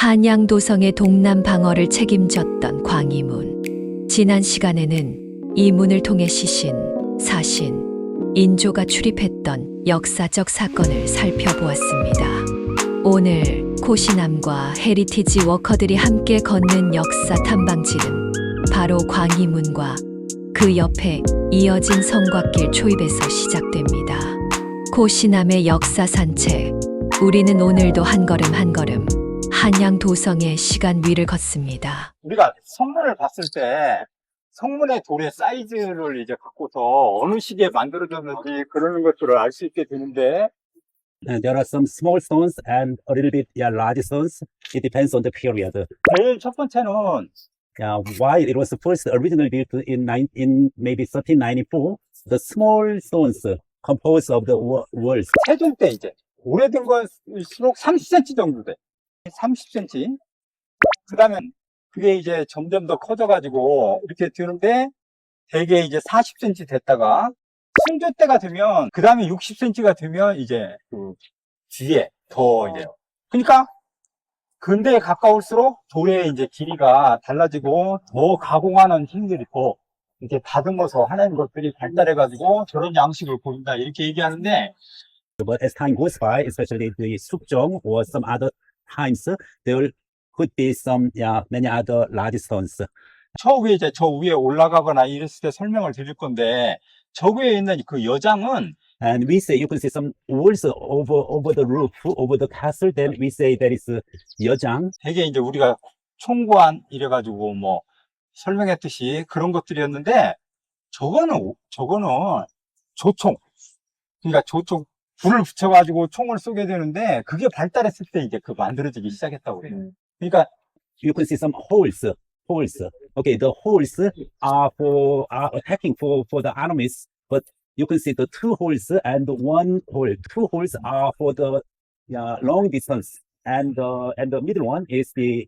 한양도성의 동남 방어를 책임졌던 광희문. 지난 시간에는 이 문을 통해 시신, 사신, 인조가 출입했던 역사적 사건을 살펴보았습니다. 오늘 코시남과 헤리티지 워커들이 함께 걷는 역사 탐방지는 바로 광희문과 그 옆에 이어진 성곽길 초입에서 시작됩니다. 코시남의 역사 산책. 우리는 오늘도 한 걸음 한 걸음 한양도성의 시간 위를 걷습니다. 우리가 성문을 봤을 때 성문의 돌의 사이즈를 이제 갖고서 어느 시기에 만들어졌는지 그러는 것들을 알 수 있게 되는데, There are some small stones and a little bit large stones. It depends on the period. 제일 첫 번째는 Why it was first originally built in maybe 1394. The small stones composed of the walls. 세종 때 이제 오래된 것일수록 30cm 정도 돼. 30cm. 그 다음에 그게 이제 점점 더 커져가지고 이렇게 되는데 대개 이제 40cm 됐다가 승조 때가 되면 그 다음에 60cm가 되면 이제 그 뒤에 더 이제 그러니까 근대에 가까울수록 돌의 이제 길이가 달라지고 더 가공하는 힘들이 더 이렇게 다듬어서 하는 것들이 발달해가지고 저런 양식을 보인다 이렇게 얘기하는데, But as time goes by, especially the Sukjong or some other times, there could be some many other large stones. 저 위에 올라가거나 이랬을 때 설명을 드릴 건데, 저 위에 있는 그 여장은 And we say you can see some walls over the roof, over the castle. Then we say that is Yeojang. 되게 이제 우리가 총관 이래가지고 뭐 설명했듯이 그런 것들이었는데, 저거는 조총. 그러니까 조총, 불을 붙여가지고 총을 쏘게 되는데, 그게 발달했을 때 이제 그 만들어지기 시작했다고 그래요. 그러니까 You can see some holes. Okay, the holes are attacking for the enemies, but you can see the two holes and one hole. Two holes are for the long distance, and the middle one is the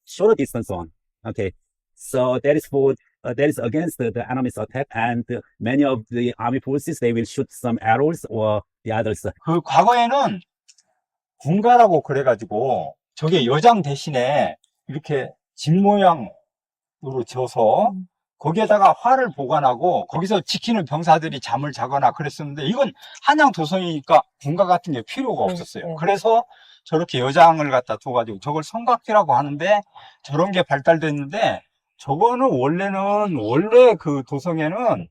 short distance one. Okay, so that is against the enemy's attack, and many of the army forces they will shoot some arrows or the others. 그 과거에는 군가라고 그래가지고 저게 여장 대신에 이렇게 집 모양으로 지어서 거기에다가 활을 보관하고 거기서 지키는 병사들이 잠을 자거나 그랬었는데, 이건 한양 도성이니까 군가 같은 게 필요가 없었어요. 그래서 저렇게 여장을 갖다 둬가지고 저걸 성곽기라고 하는데, 저런 게 발달됐는데, 저거는 원래 그 도성에는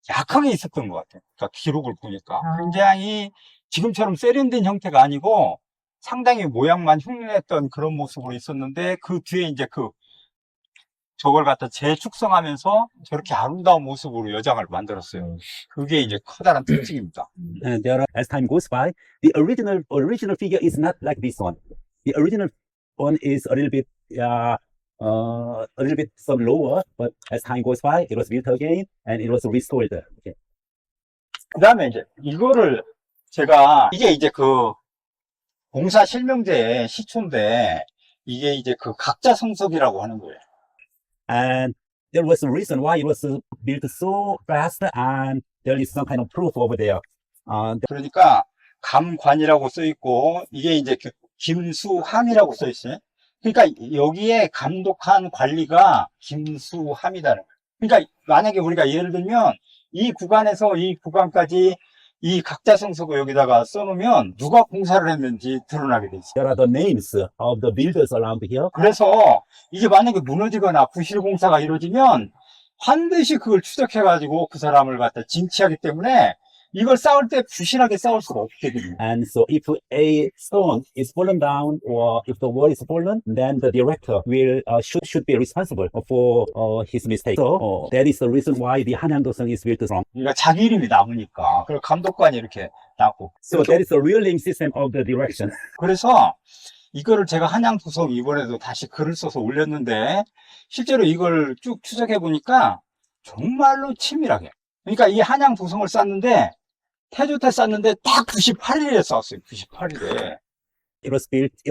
약하게 있었던 것 같아요. 그러니까 기록을 보니까 굉장히 지금처럼 세련된 형태가 아니고 상당히 모양만 흉흉했던 그런 모습으로 있었는데, 그 뒤에 이제 저걸 갖다 재축성하면서 저렇게 아름다운 모습으로 여장을 만들었어요. 그게 이제 커다란 특징입니다. And as time goes by, the original figure is not like this one. The original one is a little bit some lower, but as time goes by, it was built again and it was restored. Okay. 그 다음에 이제 이거를 이게 이제 그 공사 실명제의 시초인데, 이게 이제 그 각자성석이라고 하는 거예요. And there was a reason why it was built so fast, and there is some kind of proof over there. 그러니까 감관이라고 써 있고, 이게 이제 김수함이라고 써 있어요. 그러니까 여기에 감독한 관리가 김수함이다는 거예요. 그러니까 만약에 우리가 예를 들면 이 구간에서 이 구간까지 이 각자성석을 여기다가 써놓으면 누가 공사를 했는지 드러나게 돼 있어요. There are the names of the builders around here. 그래서 이게 만약에 무너지거나 부실 공사가 이루어지면 반드시 그걸 추적해가지고 그 사람을 갖다 징치하기 때문에 이걸 쌓을 때 부실하게 쌓을 수가 없게 됩니다. And so if a stone is fallen down or if the wall is fallen, then the director will should be responsible for his mistake. So that is the reason why the 한양도성 is built strong. 그러니까 자기 이름이 남으니까. 그리고 감독관이 이렇게 나고. So that is the real name system of the direction. 그래서 이거를 제가 한양도성 이번에도 다시 글을 써서 올렸는데, 실제로 이걸 쭉 추적해 보니까 정말로 치밀하게. 그러니까 이 한양도성을 쌓는데 태조 때 쌓는데 딱 98일에 쌓았어요. 98일에. It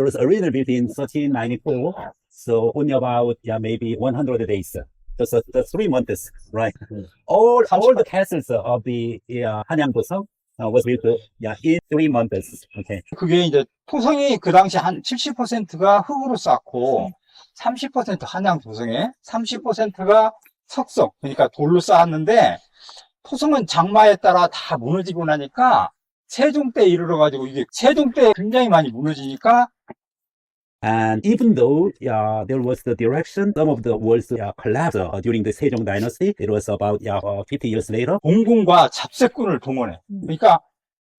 was originally built in 1394. So only about maybe 100 days. Just the 3 months, right? All the castles of the 한양도성 was built in 3 months. Okay. 그게 이제 토성이 그 당시 한 70%가 흙으로 쌓고 30% 한양 도성에 30%가 석석, 그러니까 돌로 쌓았는데 토성은 장마에 따라 다 무너지고 나니까 세종 때 이르러 가지고 이게 세종 때 굉장히 많이 무너지니까 And even though there was the direction, some of the walls collapsed during the Sejong dynasty. It was about 50 years later. 공군과 잡새꾼을 동원해. 그러니까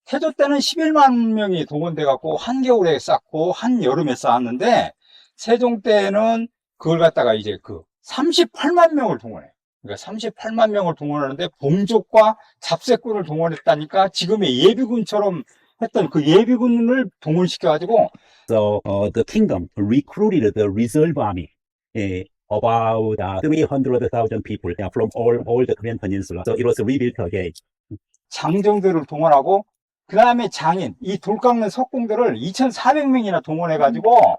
태조 때는 11만 명이 동원돼 갖고 한겨울에 쌓고 한여름에 쌓았는데 세종 때는 그걸 갖다가 이제 그 38만 명을 동원해. 그러니까 38만 명을 동원하는데 봉족과 잡새꾼을 동원했다니까 지금의 예비군처럼 했던 그 예비군을 동원시켜가지고 So the kingdom recruited the reserve army, about 300,000 people from all the Korean peninsula. So it was rebuilt again. 장정들을 동원하고 그 다음에 장인, 이 돌 깎는 석공들을 2,400명이나 동원해가지고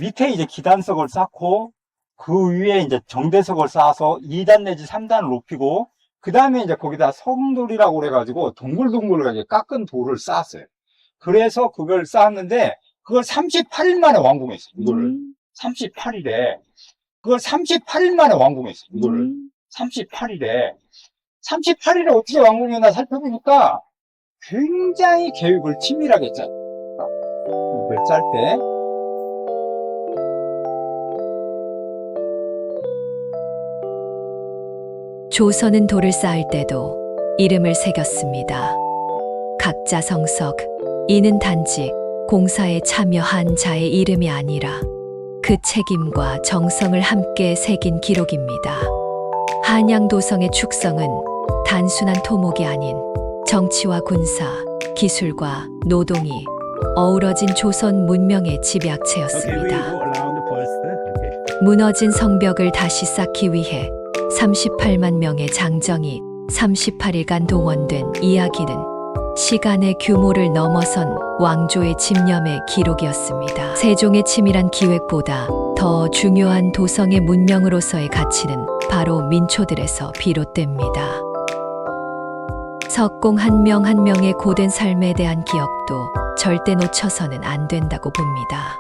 밑에 이제 기단석을 쌓고 그 위에 이제 정대석을 쌓아서 2단 내지 3단을 높이고 그 다음에 이제 거기다 성돌이라고 그래가지고 동글동글 깎은 돌을 쌓았어요. 그래서 그걸 쌓았는데 그걸 38일 만에 완공했어요. 이거를 38일에 그걸 38일 만에 완공했어요. 이거를 38일에 어떻게 완공했나 살펴보니까 굉장히 계획을 치밀하게 짰어요. 이걸 짤 때 조선은 돌을 쌓을 때도 이름을 새겼습니다. 각자 성석, 이는 단지 공사에 참여한 자의 이름이 아니라 그 책임과 정성을 함께 새긴 기록입니다. 한양도성의 축성은 단순한 토목이 아닌 정치와 군사, 기술과 노동이 어우러진 조선 문명의 Okay, we 집약체였습니다. go around first. Okay. 무너진 성벽을 다시 쌓기 위해 38만 명의 장정이 38일간 동원된 이야기는 시간의 규모를 넘어선 왕조의 집념의 기록이었습니다. 세종의 치밀한 기획보다 더 중요한 도성의 문명으로서의 가치는 바로 민초들에서 비롯됩니다. 석공 한 명 한 명의 고된 삶에 대한 기억도 절대 놓쳐서는 안 된다고 봅니다.